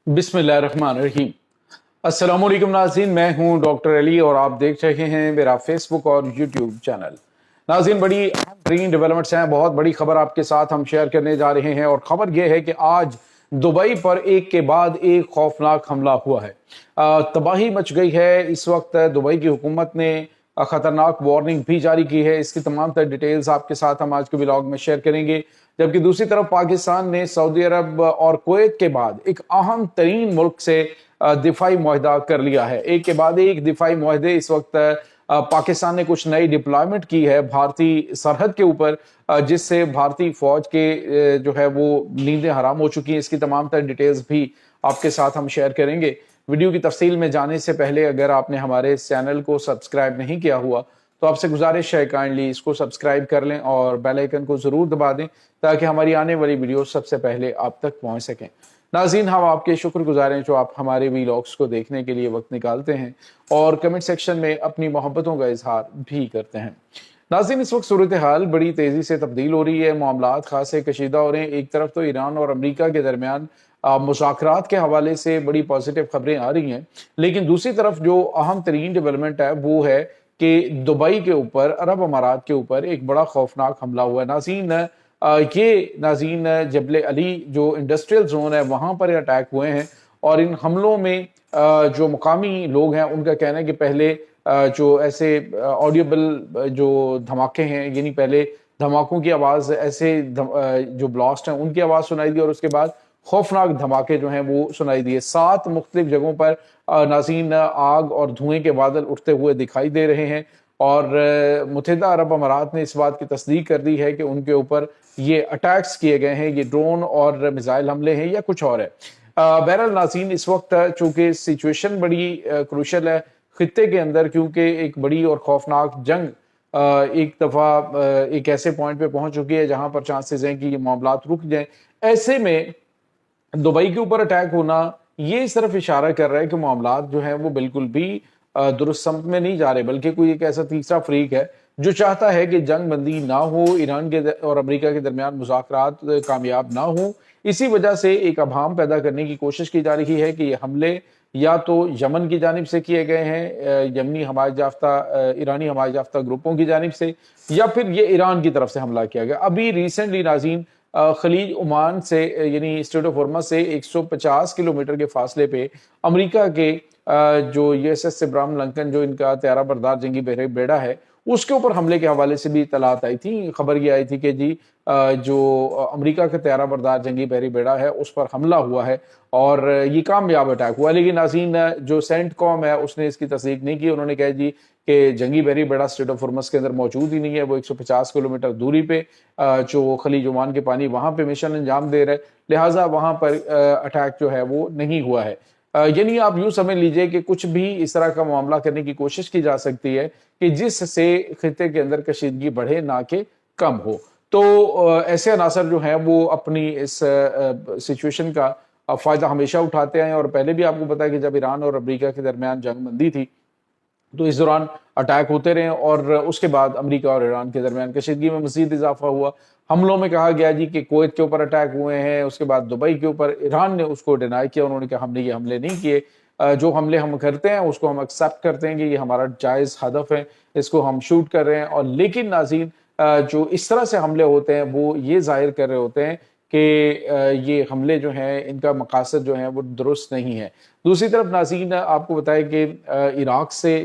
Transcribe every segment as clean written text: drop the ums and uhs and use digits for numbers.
बिस्मिल्लाहिर्रहमानिर्रहीम। अस्सलाम वालेकुम नाज़रीन, मैं हूं डॉक्टर अली और आप देख रहे हैं मेरा फेसबुक और यूट्यूब चैनल। नाज़रीन, बड़ी अहम तरीन डेवलपमेंट्स हैं, बहुत बड़ी खबर आपके साथ हम शेयर करने जा रहे हैं और खबर यह है कि आज दुबई पर एक के बाद एक खौफनाक हमला हुआ है। तबाही मच गई है। इस वक्त दुबई की हुकूमत ने खतरनाक वार्निंग भी जारी की है। इसकी तमाम तर डिटेल्स आपके साथ हम आज के व्लॉग में शेयर करेंगे। जबकि दूसरी तरफ पाकिस्तान ने सऊदी अरब और कुवैत के बाद एक अहम तरीन मुल्क से दिफाई मुआहदा कर लिया है। एक के बाद एक दिफाई मुआहदे इस वक्त पाकिस्तान ने कुछ नई डिप्लॉयमेंट की है भारतीय सरहद के ऊपर, जिससे भारतीय फौज के जो है वो नींदें हराम हो चुकी हैं। इसकी तमाम तर डिटेल्स भी आपके साथ हम शेयर करेंगे। वीडियो की तफसील में जाने से पहले अगर आपने हमारे इस चैनल को सब्सक्राइब नहीं किया हुआ तो आपसे गुजारिश है काइंडली इसको सब्सक्राइब कर लें और बेल आइकन को जरूर दबा दें ताकि हमारी आने वाली वीडियो सबसे पहले आप तक पहुंच सकें। नाज़रीन, हम आपके शुक्रगुजार हैं जो आप हमारे वीलॉग्स को देखने के लिए वक्त निकालते हैं और कमेंट सेक्शन में अपनी मोहब्बतों का इजहार भी करते हैं। नाज़रीन, इस वक्त सूरत हाल बड़ी तेजी से तब्दील हो रही है। मामलात खासे कशीदा हो रहे हैं। एक तरफ तो ईरान और अमरीका के दरमियान मुज़ाकरात के हवाले से बड़ी पॉजिटिव खबरें आ रही हैं, लेकिन दूसरी तरफ जो अहम तरीन डेवलपमेंट है वो है कि दुबई के ऊपर, अरब अमारात के ऊपर एक बड़ा खौफनाक हमला हुआ है। नाज़रीन, जबल अली जो इंडस्ट्रियल जोन है वहां पर अटैक हुए हैं और इन हमलों में जो मुकामी लोग हैं उनका कहना है कि पहले जो ऐसे ऑडियोबल जो धमाके हैं, यानी पहले धमाकों की आवाज ऐसे जो ब्लास्ट हैं उनकी आवाज सुनाई दी और उसके बाद खौफनाक धमाके जो हैं वो सुनाई दिए। 7 मुख्तलिफ जगहों पर नाज़रीन आग और धुएं के बादल उठते हुए दिखाई दे रहे हैं और मुत्तहिदा अरब अमारात ने इस बात की तस्दीक कर दी है कि उनके ऊपर ये अटैक्स किए गए हैं, ये ड्रोन और मिसाइल हमले हैं या कुछ और है। बहरहाल नाज़रीन, इस वक्त चूंकि सिचुएशन बड़ी क्रूशल है खित्ते के अंदर, क्योंकि एक बड़ी और खौफनाक जंग एक दफा एक ऐसे पॉइंट पे पहुंच चुकी है जहां पर चांसेस हैं कि ये मामलात रुक जाएं। ऐसे में दुबई के ऊपर अटैक होना ये इस तरफ इशारा कर रहा है कि मामलात जो है वो बिल्कुल भी दुरुस्त समत में नहीं जा रहे, बल्कि कोई एक ऐसा तीसरा फरीक है जो चाहता है कि जंग बंदी ना हो, ईरान के और अमेरिका के दरमियान मुज़ाकरात कामयाब ना हो। इसी वजह से एक अभाम पैदा करने की कोशिश की जा रही है कि ये हमले या तो यमन की जानिब से किए गए हैं, यमनी हमायत याफ्ता ईरानी हमायत याफ्ता ग्रुपों की जानिब से, या फिर ये ईरान की तरफ से हमला किया गया। अभी रिसेंटली नाज़रीन खलीज ओमान से यानी स्ट्रेट ऑफ हॉर्मज़ से 150 किलोमीटर के फासले पे अमेरिका के जो यूएसएस इब्राहिम लिंकन जो इनका त्यारा बरदार जंगी बेड़ा है उसके ऊपर हमले के हवाले से भी इतलात आई थी। खबर ये आई थी कि जी जो अमेरिका का त्यारा बरदार जंगी बहरी बेड़ा है उस पर हमला हुआ है और ये कामयाब अटैक हुआ। लेकिन नाज़रीन, जो सेंट कॉम है उसने इसकी तस्दीक नहीं की। उन्होंने कहा जी कि जंगी बहरी बेड़ा स्ट्रेट ऑफ हॉर्मज़ के अंदर मौजूद ही नहीं है, वो 150 किलोमीटर दूरी पे जो खलीज ओमान के पानी वहां पे मिशन अंजाम दे रहे, लिहाजा वहां पर अटैक जो है वो नहीं हुआ है। यानी आप यूं समझ लीजिए कि कुछ भी इस तरह का मामला करने की कोशिश की जा सकती है कि जिससे खित्ते के अंदर कशीदगी बढ़े ना कि कम हो। तो ऐसे अनासर जो हैं वो अपनी इस सिचुएशन का फायदा हमेशा उठाते हैं और पहले भी आपको पता है कि जब ईरान और अमेरिका के दरमियान जंग बंदी थी तो इस दौरान अटैक होते रहे और उसके बाद अमेरिका और ईरान के दरमियान कशीदगी में मजीद इजाफा हुआ। हमलों में कहा गया जी कि कुवैत के ऊपर अटैक हुए हैं, उसके बाद दुबई के ऊपर ईरान ने उसको डिनाई किया। उन्होंने कहा हमने ये हमले नहीं किए, जो हमले हम करते हैं उसको हम एक्सेप्ट करते हैं कि ये हमारा जायज़ हदफ है, इसको हम शूट कर रहे हैं। और लेकिन नाज़रीन, जो इस तरह से हमले होते हैं वो ये जाहिर कर रहे होते हैं कि ये हमले जो हैं इनका मकासद जो है वो दुरुस्त नहीं है। दूसरी तरफ नाज़रीन, आपको बताया कि इराक से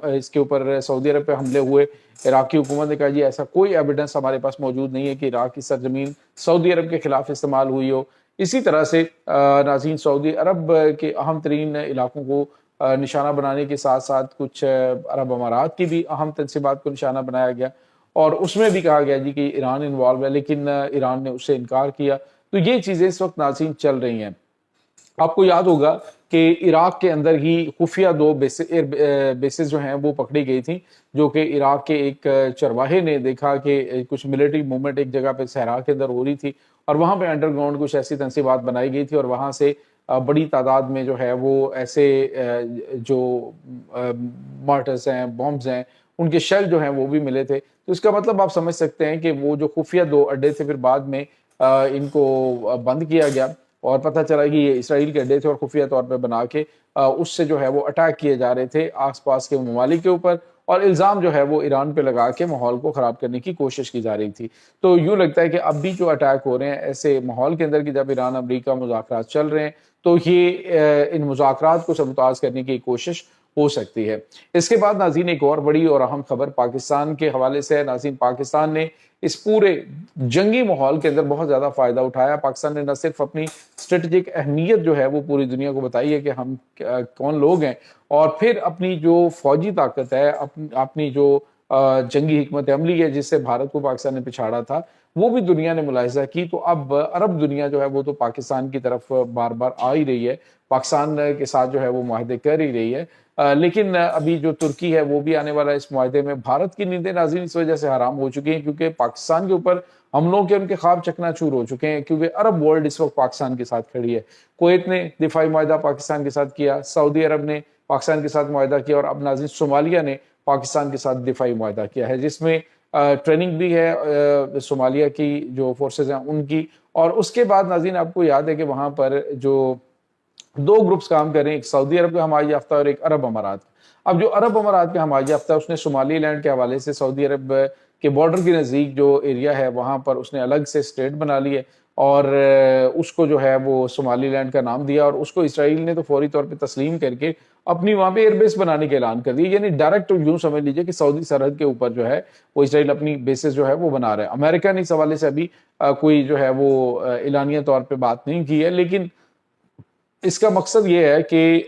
इसके ऊपर सऊदी अरब पे हमले हुए। इराक की हुकूमत ने कहा जी ऐसा कोई एविडेंस हमारे पास मौजूद नहीं है कि इराक की सरजमीन सऊदी अरब के खिलाफ इस्तेमाल हुई हो। इसी तरह से नाज़रीन, सऊदी अरब के अहम तरीन इलाकों को निशाना बनाने के साथ साथ कुछ अरब अमारात की भी अहम तनसीबात को निशाना बनाया गया और उसमें भी कहा गया जी कि ईरान इन्वॉल्व है, लेकिन ईरान ने उससे इनकार किया। तो ये चीज़ें इस वक्त नाज़रीन चल रही हैं। आपको याद होगा कि इराक के अंदर ही खुफिया 2 बेसेस जो हैं वो पकड़ी गई थी, जो कि इराक के एक चरवाहे ने देखा कि कुछ मिलिट्री मूवमेंट एक जगह पे सहरा के अंदर हो रही थी और वहाँ पे अंडरग्राउंड कुछ ऐसी तनसीबात बनाई गई थी और वहाँ से बड़ी तादाद में जो है वो ऐसे जो मार्टर्स हैं, बॉम्ब्स हैं, उनके शेल जो हैं वो भी मिले थे। तो इसका मतलब आप समझ सकते हैं कि वो जो खुफिया 2 अड्डे थे फिर बाद में इनको बंद किया गया اور پتہ چلا کہ یہ اسرائیل کے اڈے تھے اور خفیہ طور پہ بنا کے اس سے جو ہے وہ اٹیک کیے جا رہے تھے آس پاس کے ممالک کے اوپر، اور الزام جو ہے وہ ایران پہ لگا کے ماحول کو خراب کرنے کی کوشش کی جا رہی تھی۔ تو یوں لگتا ہے کہ اب بھی جو اٹیک ہو رہے ہیں ایسے ماحول کے اندر کہ جب ایران امریکہ مذاکرات چل رہے ہیں تو یہ ان مذاکرات کو سبوتاژ کرنے کی کوشش ہو سکتی ہے۔ اس کے بعد ناظرین ایک اور بڑی اور اہم خبر پاکستان کے حوالے سے ہے۔ ناظرین پاکستان نے اس پورے جنگی ماحول کے اندر بہت زیادہ فائدہ اٹھایا۔ پاکستان نے نہ صرف اپنی اسٹریٹجک اہمیت جو ہے وہ پوری دنیا کو بتائی ہے کہ ہم کون لوگ ہیں، اور پھر اپنی جو فوجی طاقت ہے، اپنی جو جنگی حکمت عملی ہے جس سے بھارت کو پاکستان نے پچھاڑا تھا، وہ بھی دنیا نے ملاحظہ کی۔ تو اب عرب دنیا جو ہے وہ تو پاکستان کی طرف بار بار آ ہی رہی ہے، پاکستان کے ساتھ جو ہے وہ معاہدے کر ہی رہی ہے، لیکن ابھی جو ترکی ہے وہ بھی آنے والا ہے اس معاہدے میں۔ بھارت کی نیندیں ناظرین اس وجہ سے حرام ہو چکی ہیں کیونکہ پاکستان کے اوپر حملوں کے ان کے خواب چکنا چور ہو چکے ہیں، کیونکہ عرب ورلڈ اس وقت پاکستان کے ساتھ کھڑی ہے۔ کویت نے دفاعی معاہدہ پاکستان کے ساتھ کیا، سعودی عرب نے پاکستان کے ساتھ معاہدہ کیا، اور اب ناظرین صومالیہ نے پاکستان کے ساتھ دفاعی معاہدہ کیا ہے جس میں ٹریننگ بھی ہے صومالیہ کی جو فورسز ہیں ان کی۔ اور اس کے بعد ناظرین آپ کو یاد ہے کہ وہاں پر جو دو گروپس کام کر رہے ہیں، ایک سعودی عرب کا حمایت یافتہ اور ایک عرب امارات۔ اب جو عرب امارات کا حمایت یافتہ ہے اس نے صومالی لینڈ کے حوالے سے سعودی عرب کے بارڈر کے نزدیک جو ایریا ہے وہاں پر اس نے الگ سے اسٹیٹ بنا لی ہے، اور اس کو جو ہے وہ صومالی لینڈ کا نام دیا، اور اس کو اسرائیل نے تو فوری طور پہ تسلیم کر کے اپنی وہاں پہ ایئر بیس بنانے کے اعلان کر دیا۔ یعنی ڈائریکٹ یوں سمجھ لیجئے کہ سعودی سرحد کے اوپر جو ہے وہ اسرائیل اپنی بیسز جو ہے وہ بنا رہا ہے۔ امریکہ نے اس حوالے سے ابھی کوئی جو ہے وہ اعلانیہ طور پہ بات نہیں کی ہے، لیکن اس کا مقصد یہ ہے کہ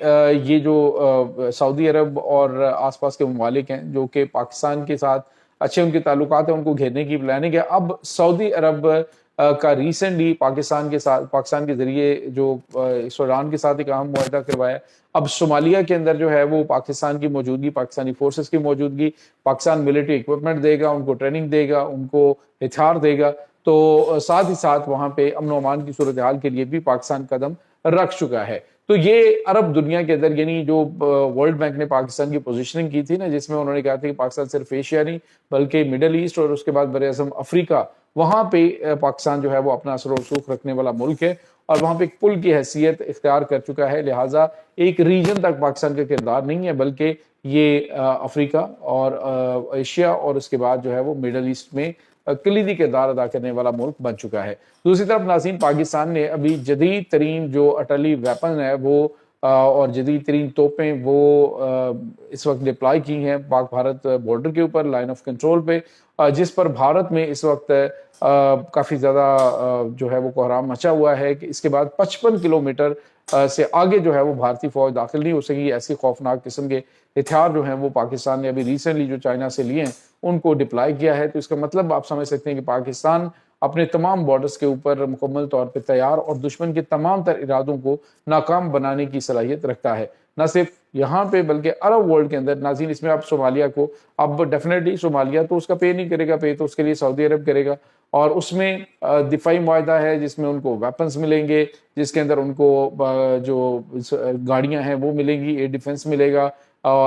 یہ جو سعودی عرب اور آس پاس کے ممالک ہیں جو کہ پاکستان کے ساتھ اچھے ان کے تعلقات ہیں، ان کو گھیرنے کی پلاننگ ہے۔ اب سعودی عرب کا ریسنٹلی پاکستان کے ذریعے جو سوڈان کے ساتھ ایک اہم معاہدہ کروایا، اب صومالیہ کے اندر جو ہے وہ پاکستان کی موجودگی، پاکستانی فورسز کی موجودگی، پاکستان ملٹری ایکوپمنٹ دے گا، ان کو ٹریننگ دے گا، ان کو ہتھیار دے گا، تو ساتھ ہی ساتھ وہاں پہ امن و امان کی صورتحال کے لیے بھی پاکستان قدم رکھ چکا ہے۔ تو یہ عرب دنیا کے اندر، یعنی جو ورلڈ بینک نے پاکستان کی پوزیشننگ کی تھی نا، جس میں انہوں نے کہا تھا کہ پاکستان صرف ایشیا نہیں بلکہ مڈل ایسٹ اور اس کے بعد براعظم افریقہ، وہاں پہ پاکستان جو ہے وہ اپنا اثر و رسوخ رکھنے والا ملک ہے اور وہاں پہ ایک پل کی حیثیت اختیار کر چکا ہے، لہٰذا ایک ریجن تک پاکستان کا کردار نہیں ہے بلکہ یہ افریقہ اور ایشیا اور اس کے بعد جو ہے وہ مڈل ایسٹ میں کلیدی کردار ادا کرنے والا ملک بن چکا ہے۔ دوسری طرف ناظرین پاکستان نے ابھی جدید ترین جو اٹلی ویپن ہے وہ اور جدید ترین توپیں وہ اس وقت ڈپلائی کی ہیں پاک بھارت بارڈر کے اوپر لائن آف کنٹرول پہ، جس پر بھارت میں اس وقت کافی زیادہ جو ہے وہ کوحرام مچا ہوا ہے کہ اس کے بعد 55 کلومیٹر سے آگے جو ہے وہ بھارتی فوج داخل نہیں ہو سکی۔ ایسی خوفناک قسم کے ہتھیار جو ہیں وہ پاکستان نے ابھی ریسنٹلی جو چائنا سے لیے ہیں ان کو ڈپلائی کیا ہے۔ تو اس کا مطلب آپ سمجھ سکتے ہیں کہ پاکستان اپنے تمام بارڈرز کے اوپر مکمل طور پہ تیار اور دشمن کے تمام تر ارادوں کو ناکام بنانے کی صلاحیت رکھتا ہے، نہ صرف یہاں پہ بلکہ عرب ورلڈ کے اندر۔ ناظرین اس میں اب صومالیہ کو اب ڈیفینیٹلی صومالیہ تو اس کا پے نہیں کرے گا، پے تو اس کے لیے سعودی عرب کرے گا، اور اس میں دفاعی معاہدہ ہے جس میں ان کو ویپنز ملیں گے، جس کے اندر ان کو جو گاڑیاں ہیں وہ ملیں گی، ایئر ڈیفنس ملے گا،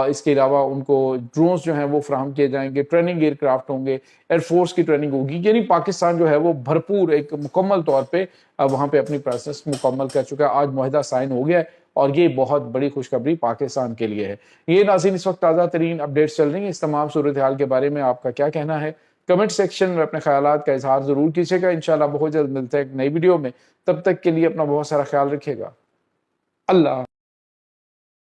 اس کے علاوہ ان کو ڈرونز جو ہیں وہ فراہم کیے جائیں گے، ٹریننگ ایئر کرافٹ ہوں گے، ایئر فورس کی ٹریننگ ہوگی۔ یعنی پاکستان جو ہے وہ بھرپور ایک مکمل طور پہ وہاں پہ اپنی پریزنس مکمل کر چکا ہے۔ آج معاہدہ سائن ہو گیا ہے اور یہ بہت بڑی خوشخبری پاکستان کے لیے ہے۔ یہ ناظرین اس وقت تازہ ترین اپڈیٹس چل رہی ہیں، اس تمام صورتحال کے بارے میں آپ کا کیا کہنا ہے؟ کمنٹ سیکشن میں اپنے خیالات کا اظہار ضرور کیجیے گا۔ انشاءاللہ بہت جلد ملتے ہیں ایک نئی ویڈیو میں، تب تک کے لیے اپنا بہت سارا خیال رکھیے گا۔ اللہ